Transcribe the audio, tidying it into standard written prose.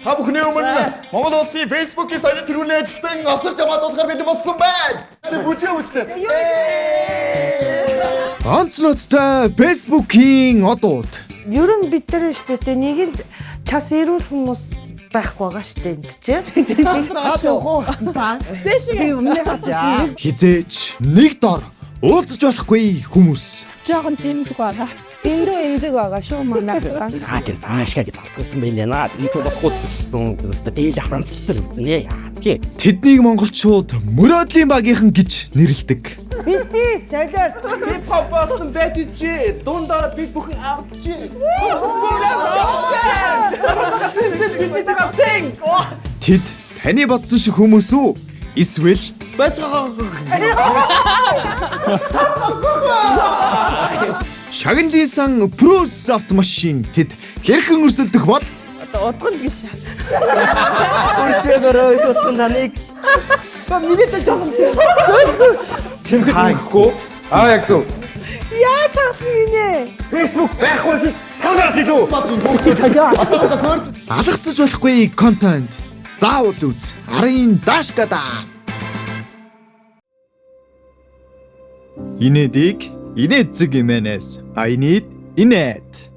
Та бүхний өмнө Монгол улсын Facebook-ийн соёлын тэргүүний ажилтан осор жамаад болохоор бэлэн болсон байна. Бүжээ. Ганц ноцтой Facebook-ийн одууд. Ер нь бид нар шүү дээ нэгэнд час ирүүл хүмүүс байхгүй байгаа шүү дээ энд чинь. Хизээч нэг дор уулзаж болохгүй хүмүүс. Жохон тэмдэг байгаа. Эндөө эндэг байгаа шүү манай. Тэр таашаа гэдэг болсон байна. Энэ болохгүй дээл авралцсан нэ. Тэднийг монголчууд мөрөөдлийн багийнхан гэж нэрлэдэг. Бидний солиор Хип хоп болсон байтжээ. Дундаа би бүхэн авчээ. Тэд таны бодсон шиг хүмүүс үү? Эсвэл Байж байгаа. шагналсан Prus автомашин тэд хэрхэн өрсөлдөх бол удгал биш. Өршөөгөрөө идэх таныг. Минийтэй жоохон Хаахгүй Яг зөв. Яа чаасан гинэ? Facebook байхгүй шиг санаас илүү. алгасаж болохгүй контент. Заавал үз. Арын даашгада. Инээдэг инээдэг юмэнэс. I need инээд.